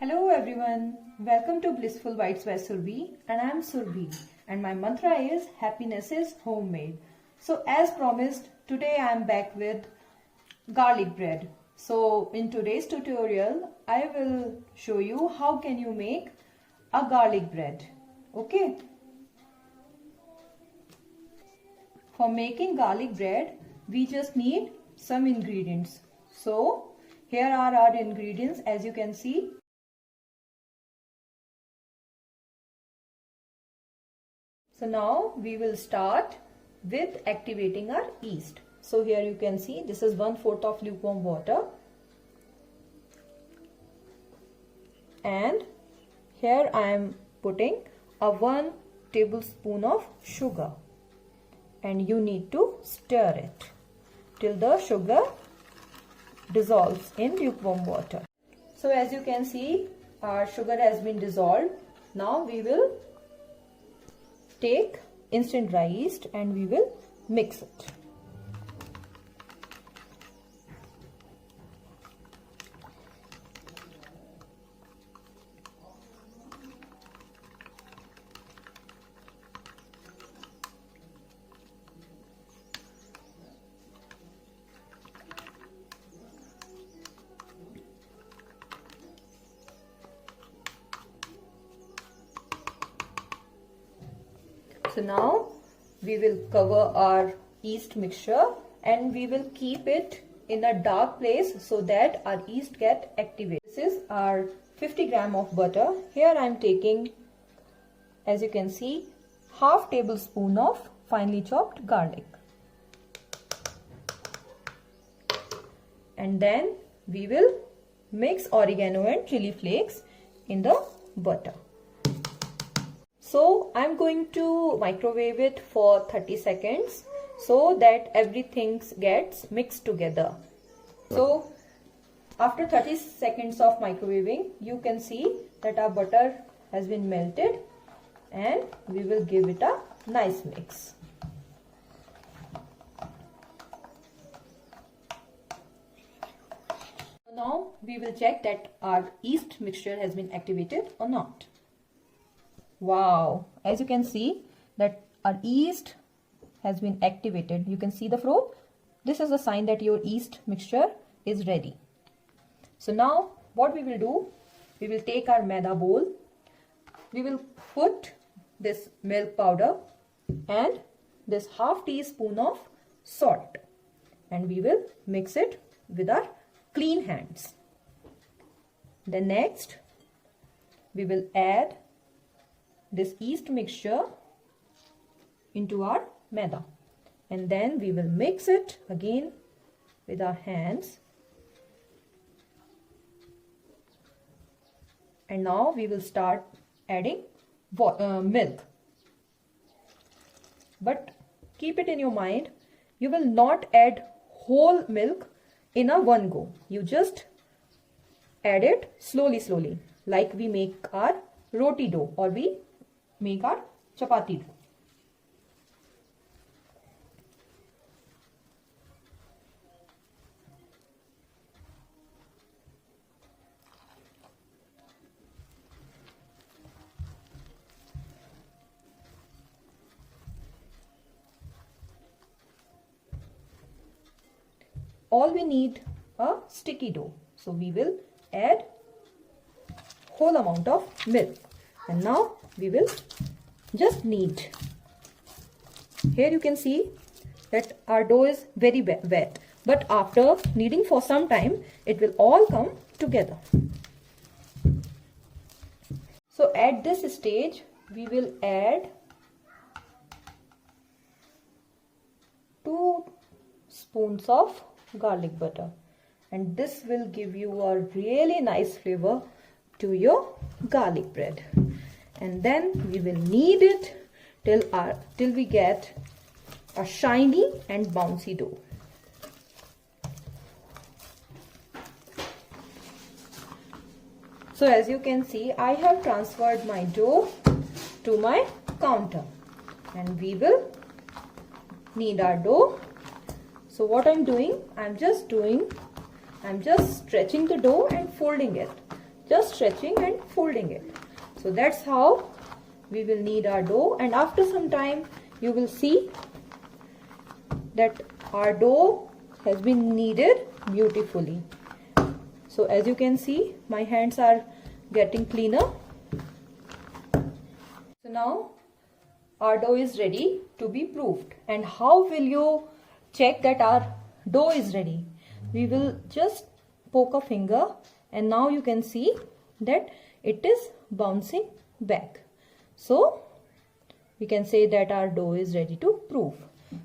Hello everyone, welcome to Blissful Bites by Surbhi, and I am Surbhi, and my mantra is happiness is homemade. So as promised, today I am back with garlic bread. So in today's tutorial, I will show you how can you make a garlic bread. Okay. For making garlic bread, we just need some ingredients. So here are our ingredients, as you can see. So now we will start with activating our yeast. So here you can see this is 1/4 of lukewarm water, and here I am putting a 1 tablespoon of sugar, and you need to stir it till the sugar dissolves in lukewarm water. So as you can see, our sugar has been dissolved. Now we will take instant dry yeast and we will mix it. So now we will cover our yeast mixture and we will keep it in a dark place so that our yeast get activated. This is our 50 gram of butter. Here I am taking, as you can see, half tablespoon of finely chopped garlic. And then we will mix oregano and chilli flakes in the butter. So I'm going to microwave it for 30 seconds so that everything gets mixed together. So after 30 seconds of microwaving, you can see that our butter has been melted, and we will give it a nice mix. Now we will check that our yeast mixture has been activated or not. Wow, as you can see that our yeast has been activated. You can see the froth. This is a sign that your yeast mixture is ready. So now what we will do, we will take our Maida bowl. We will put this milk powder and this half teaspoon of salt, and we will mix it with our clean hands. Then next we will add this yeast mixture into our Maida, and then we will mix it again with our hands. And now we will start adding milk, but keep it in your mind, you will not add whole milk in a one go. You just add it slowly, like we make our roti dough or we make our chapati dough. All we need a sticky dough, so we will add whole amount of milk, and now we will just knead. Here you can see that our dough is very wet, but after kneading for some time it will all come together. So at this stage we will add 2 spoons of garlic butter, and this will give you a really nice flavor to your garlic bread. And then we will knead it till we get a shiny and bouncy dough. So as you can see, I have transferred my dough to my counter, and we will knead our dough. So what I'm doing, I'm just stretching the dough and folding it, just stretching and folding it. So that's how we will knead our dough, and after some time you will see that our dough has been kneaded beautifully. So as you can see, my hands are getting cleaner. So now our dough is ready to be proofed. And how will you check that our dough is ready? We will just poke a finger, and now you can see that it is bouncing back. So we can say that our dough is ready to proof.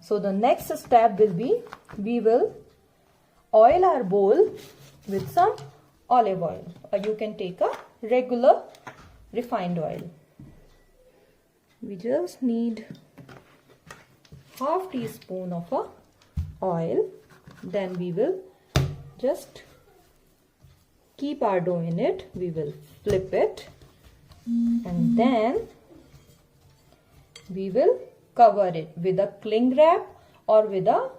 So the next step will be, we will oil our bowl with some olive oil, or you can take a regular refined oil. We just need half teaspoon of a oil. Then we will just keep our dough in it. We will flip it, and then we will cover it with a cling wrap or with a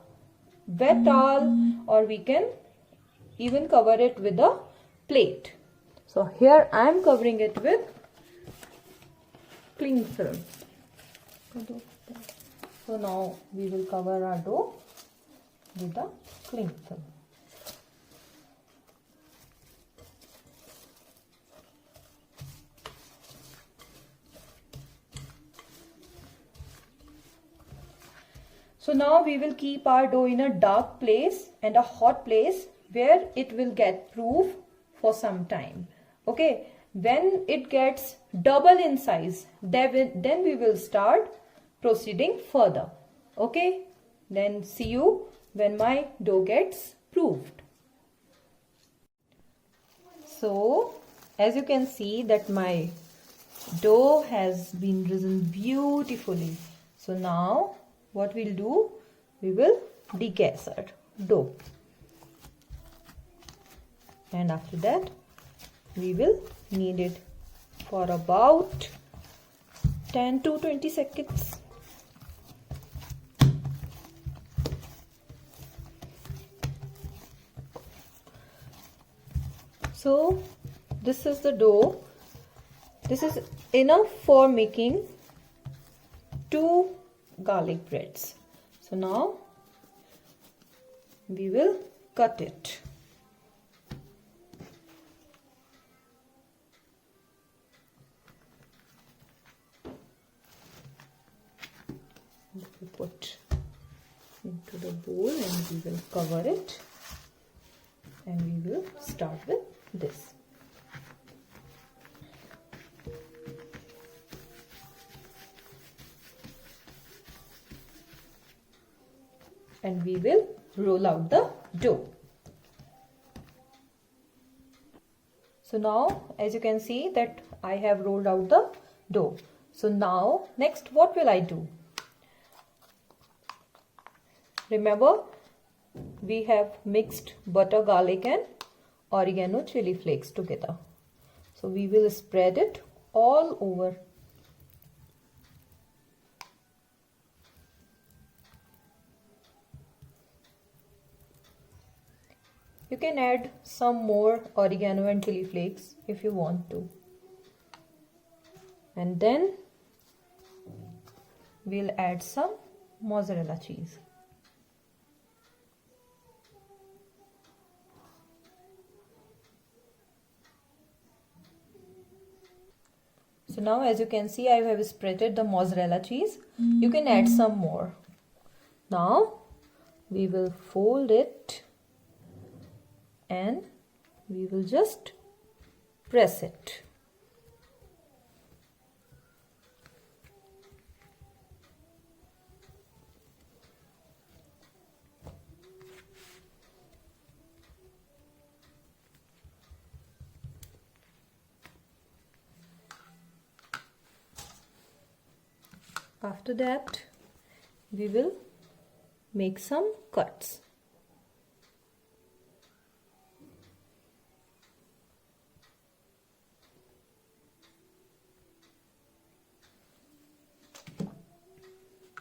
wet towel, or we can even cover it with a plate. So here I am covering it with cling film. So now we will cover our dough with a cling film. So now we will keep our dough in a dark place and a hot place where it will get proof for some time. Okay, when it gets double in size, then we will start proceeding further. Okay, then see you when my dough gets proofed. So as you can see that my dough has been risen beautifully. So now what we'll do, we will decase our dough, and after that we will knead it for about 10 to 20 seconds. So this is the dough. This is enough for making 2 garlic breads. So now we will cut it. We put into the bowl and we will cover it, and we will start with this. And we will roll out the dough. So now as you can see that I have rolled out the dough. So now next what will I do? Remember, we have mixed butter, garlic and oregano chili flakes together. So we will spread it all over. You can add some more oregano and chili flakes if you want to. And then we'll add some mozzarella cheese. So now as you can see, I have spreaded the mozzarella cheese. You can add some more. Now we will fold it and we will just press it. After that, we will make some cuts.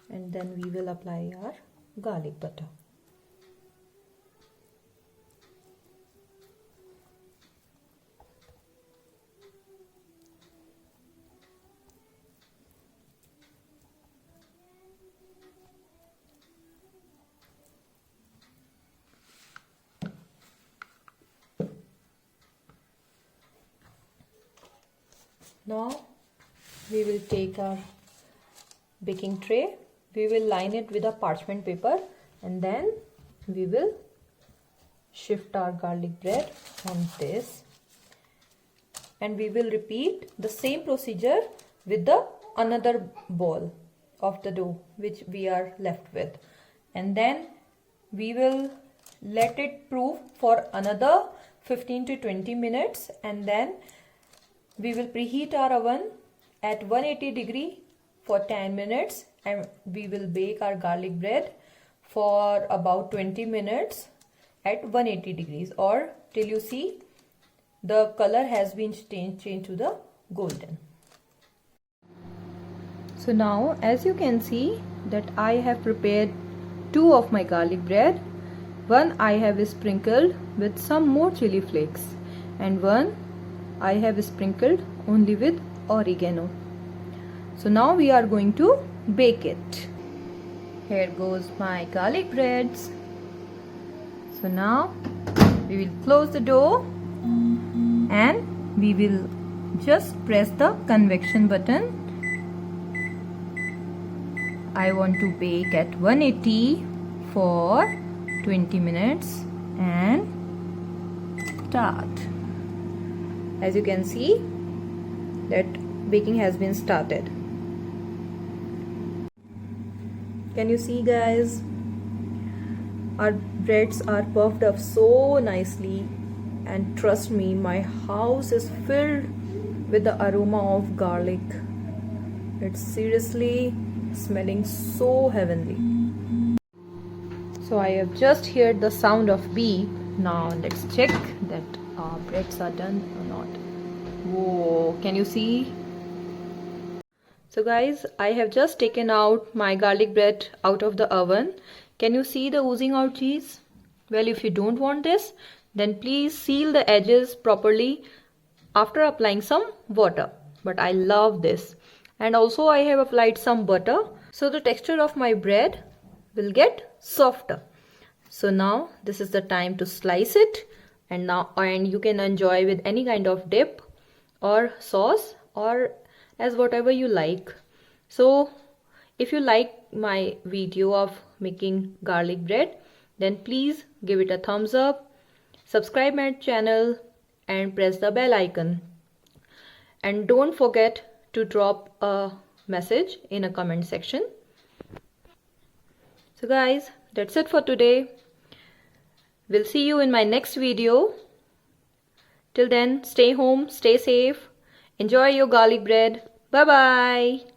And then we will apply our garlic butter. Now we will take our baking tray. We will line it with a parchment paper and then we will shift our garlic bread on this, and we will repeat the same procedure with the another ball of the dough which we are left with, and then we will let it proof for another 15 to 20 minutes, and then we will preheat our oven at 180 degree for 10 minutes, and we will bake our garlic bread for about 20 minutes at 180 degrees, or till you see the color has been changed to the golden. So now as you can see that I have prepared 2 of my garlic bread. One I have sprinkled with some more chili flakes, and one I have sprinkled only with oregano. So now we are going to bake it. Here goes my garlic breads. So now we will close the door and we will just press the convection button. I want to bake at 180 for 20 minutes and start. As you can see that baking has been started. Can you see, guys? Our breads are puffed up so nicely, and trust me, my house is filled with the aroma of garlic. It's seriously smelling so heavenly. So I have just heard the sound of beep. Now let's check that our breads are done or not. Whoa, can you see? So guys, I have just taken out my garlic bread out of the oven. Can you see the oozing out cheese? Well, if you don't want this, then please seal the edges properly after applying some water. But I love this. And also I have applied some butter, so the texture of my bread will get softer. So now this is the time to slice it, and you can enjoy with any kind of dip or sauce or as whatever you like. So if you like my video of making garlic bread, then please give it a thumbs up, subscribe my channel and press the bell icon, and don't forget to drop a message in a comment section. So guys, that's it for today. We'll see you in my next video. Till then, stay home, stay safe, enjoy your garlic bread. Bye bye.